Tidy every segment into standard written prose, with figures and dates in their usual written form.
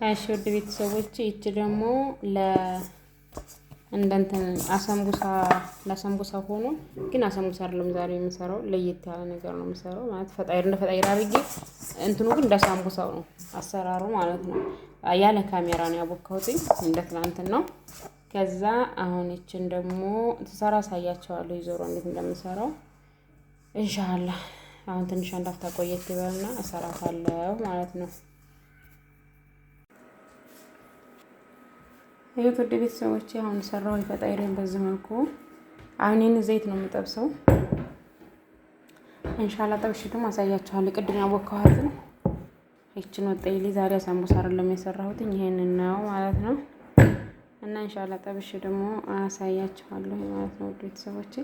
እሺ ውድ ቤተሰቦች ይቺ ደግሞ እንደንትን አሳምቡሳ ለአሳምቡሳ ሆኖ ግን አሳምቡሳ አይደለም ዛሬ የምሰራው ለየት ያለ ነገር ነው የምሰራው ማለት ፈጣይር እንደ ፈጣይር አድርጌ እንትኑ ግን እንደ አሳምቡሳው ነው አሰራሩ ማለት ነው። ያለ ካሜራ ነው ያቦካሁት እንደ ትናንትና ነው። ከዛ አሁን ይችን ደግሞ ተሰራ አሳያቸዋለሁ ይዞሮ እንዴት እንደምሰራው ኢንሻአላህ። አሁን ትንሽ አንዳፍታ ቆየት ይበልና እሰራታለሁ ማለት ነው። ይሄው ውድ ቤተሰቦቼ አሁን ሰራው ፈጣይሬን በዚህ መልኩ አሁን ዘይት ነው የምጠብሰው። ኢንሻአላህ ጠብሽቱም አሳያችኋለሁ። ቅድም ያቦካኋትን ይችን ወጣይሊ ዛሬ አሳምቡሳ አይደለም የሰራሁት ይሄንን ነው ማለት ነው። እና ኢንሻአላህ ጠብሽ ደግሞ አሳያችኋለሁ ማለት ነው ውድ ቤተሰቦቼ።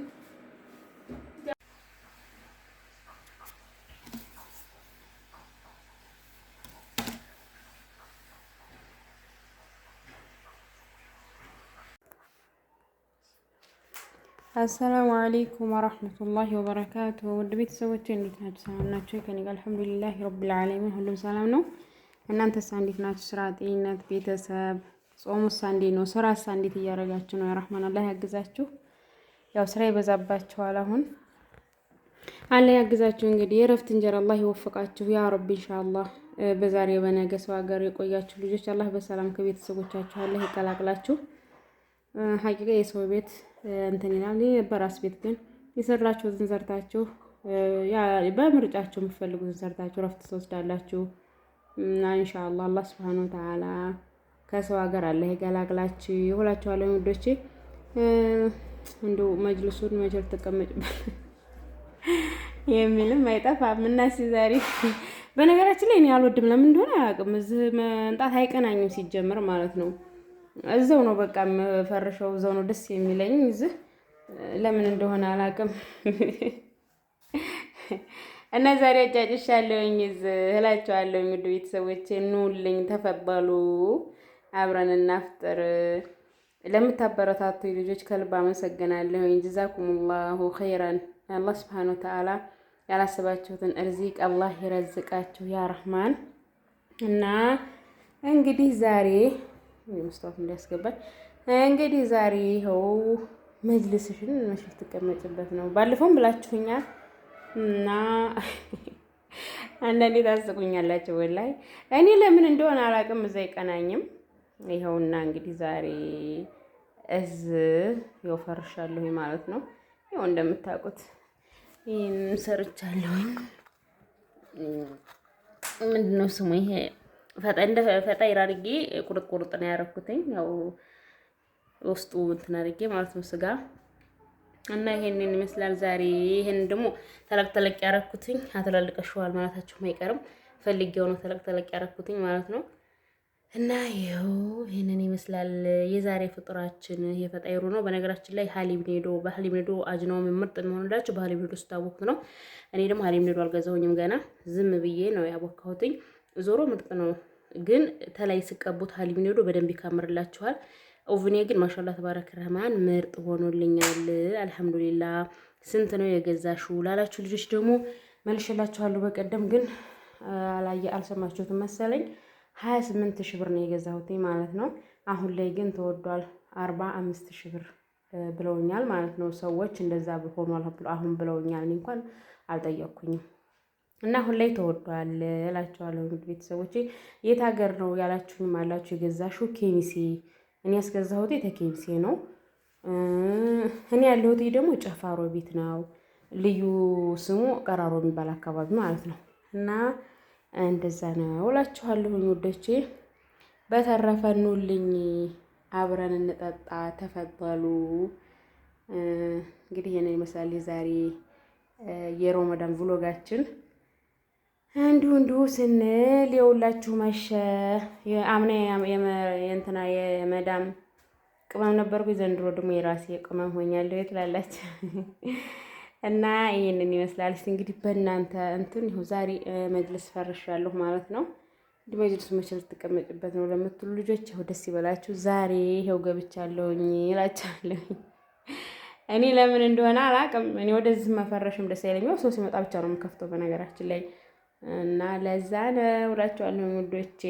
አሰላሙ አለይኩም ወራህመቱላሂ ወበረካቱ። ውድ ቤተሰቦቼ እንዴት ናችሁ? ሰላም ናችሁ? ከኔ ጋር አልሐምዱሊላህ ረብል ዓለሚን ሁሉም ሰላም ነው። እናንተስ እንዴት ናችሁ? ስራ፣ ጤንነት፣ ቤተሰብ፣ ጾሙስ እንዴት ነው? ስራስ እንዴት እያደረጋችሁ ነው? የረህማን አላህ ያግዛችሁ። ያው ስራ ይበዛባችኋል አሁን አላህ ያግዛችሁ። እንግዲህ የእረፍት እንጀራ አላህ ይወፍቃችሁ ያ ረብ ኢንሻአላህ። በዛሬ በነገ ሰው ሀገር የቆያችሁ ልጆች አላህ በሰላም ከቤተሰቦቻችሁ አላህ ይቀላቅላችሁ። ሀቂቃ የሰው ቤት እንትን ይላል። በራስ ቤት ግን የሰራችሁትን ሰርታችሁ ያ በምርጫችሁ የምትፈልጉትን ሰርታችሁ ረፍት ትወስዳላችሁ እና ኢንሻአላህ አላህ Subhanahu Wa Ta'ala ከሰው ሀገር አላህ ይገላግላችሁ ይሁላችኋለሁ ውዶቼ። እንደው መጅልሱን መጀር ተቀመጭበት የሚልም አይጠፋም እና ዛሬ በነገራችን ላይ እኔ አልወድም። ለምን እንደሆነ አያውቅም። እዚህ መንጣት አይቀናኝም ሲጀምር ማለት ነው። እዛው ነው በቃ ፈርሸው እዛው ነው ደስ የሚለኝ። እዚህ ለምን እንደሆነ አላውቅም። እና ዛሬ አጫጭሻለሁኝ እዚህ እላችኋለሁኝ ውድ ቤተሰቦቼ ኑልኝ፣ ተፈበሉ፣ አብረን እናፍጥር። ለምታበረታቱ ልጆች ከልብ አመሰግናለሁኝ። ጀዛኩሙላሁ ኸይራን። አላህ Subhanahu Wa Ta'ala ያላሰባችሁትን እርዚቅ አላህ ይረዝቃችሁ ያ ረህማን። እና እንግዲህ ዛሬ መስታወት እንዲያስገባል እንግዲህ ዛሬ ይኸው መጅልስሽን መሽል ትቀመጭበት ነው። ባለፈውም ብላችሁኛል እና አንዳንዴ ታስቁኛላችሁ ወላሂ። እኔ ለምን እንደሆነ አላውቅም፣ እዛ አይቀናኝም። ይኸውና እንግዲህ ዛሬ ይኸው ፈርሻለሁ ማለት ነው። ይኸው እንደምታውቁት ይሄን ሰርቻለሁኝ። ምንድነው ስሙ ይሄ ፈጣይር አድርጌ ቁርጥ ነው ያደረኩትኝ። ያው ውስጡ እንትን አድርጌ ማለት ነው ስጋ እና ይሄንን ይመስላል ዛሬ። ይሄን ደግሞ ተለቅ ያደረኩትኝ አትላልቀሽዋል ማለታችሁ አይቀርም። ፈልጌው ነው ተለቅ ያደረኩትኝ ማለት ነው። እና ይኸው ይሄንን ይመስላል የዛሬ ፍጡራችን። ይሄ ፈጣይሩ ነው። በነገራችን ላይ ሀሊብ ኔዶ አጅናው ምርጥ የሚሆንላችሁ በሀሊብ ኔዶ ስታቦኩት ነው። እኔ ደግሞ ሀሊብ ኔዶ አልገዛሁኝም ገና፣ ዝም ብዬ ነው ያቦካሁትኝ። ዞሮ ምርጥ ነው፣ ግን ተላይ ስቀቡት ሀሊብ ኔዶ በደንብ ይካምርላችኋል። ኦቭኔ ግን ማሻአላህ ተባረከ ረህማን ምርጥ ሆኖልኛል። አልሐምዱሊላህ። ስንት ነው የገዛሽው ላላችሁ ልጆች ደግሞ መልሽላችኋለሁ። በቀደም ግን አልሰማችሁትም መሰለኝ 28,000 ብር ነው የገዛሁት ማለት ነው። አሁን ላይ ግን ተወዷል 45,000 ብር ብለውኛል ማለት ነው ሰዎች። እንደዛ ሆኗል አሁን ብለውኛል። እኔ እንኳን አልጠየቅኩኝም። እና አሁን ላይ ተወዷል እላችኋለሁ ውድ ቤተሰቦቼ። የት ሀገር ነው ያላችሁኝም አላችሁ። የገዛሽው ኬሚሴ፣ እኔ ያስገዛሁት ተኬሚሴ ነው። እኔ ያለሁት ደግሞ ጨፋሮ ቤት ነው፣ ልዩ ስሙ ቀራሮ የሚባል አካባቢ ማለት ነው። እና እንደዛ ነው እላችኋለሁ ውዶቼ። በተረፈ ኑልኝ፣ አብረን እንጠጣ፣ ተፈበሉ። እንግዲህ ይሄንን ይመስላል የዛሬ የሮመዳን ቭሎጋችን። እንዲሁ ስንል የውላችሁ መሸ። አምና የእንትና የመዳም ቅመም ነበርኩ፣ ዘንድሮ ደግሞ የራሴ ቅመም ሆኛለሁ ትላላችሁ። እና ይሄንን ይመስላል። እስቲ እንግዲህ በእናንተ እንትን ይኸው ዛሬ መጅልስ ፈርሻለሁ ማለት ነው። እንግዲህ መጅልስ መቼ ልትቀመጭበት ነው ለምትሉ ልጆች ይኸው ደስ ይበላችሁ። ዛሬ ይኸው ገብቻለሁኝ እላችኋለሁኝ። እኔ ለምን እንደሆነ አላውቅም። እኔ ወደዚህ መፈረሽም ደስ አይለኝም። ሰው ሲመጣ ብቻ ነው የምከፍተው በነገራችን ላይ እና ለዛ ነው እላችኋለሁ ውዶቼ።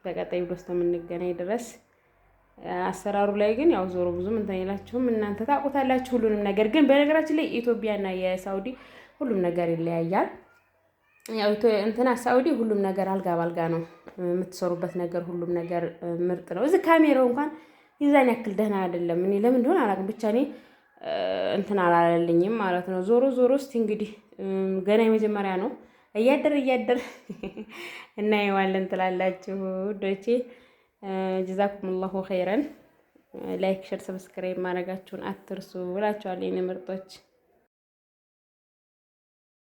በቀጣይ ቪዲዮ እስከምንገናኝ ድረስ አሰራሩ ላይ ግን ያው ዞሮ ብዙም እንትን አይላችሁም እናንተ ታውቁታላችሁ ሁሉንም ነገር። ግን በነገራችን ላይ ኢትዮጵያና የሳውዲ ሁሉም ነገር ይለያያል። ያው እንትና ሳውዲ ሁሉም ነገር አልጋ ባልጋ ነው የምትሰሩበት ነገር ሁሉም ነገር ምርጥ ነው። እዚህ ካሜራው እንኳን ይዛን ያክል ደህና አይደለም። እኔ ለምን እንደሆነ አላውቅም፣ ብቻ እኔ እንትን አላለልኝም ማለት ነው። ዞሮ ዞሮ እስቲ እንግዲህ ገና የመጀመሪያ ነው። እያደር እናየዋለን ትላላችሁ ዶቼ። ጀዛኩሙላሁ ኸይረን። ላይክ፣ ሸር፣ ሰብስክራይብ ማድረጋችሁን አትርሱ ብላችኋለሁ የኔ ምርጦች።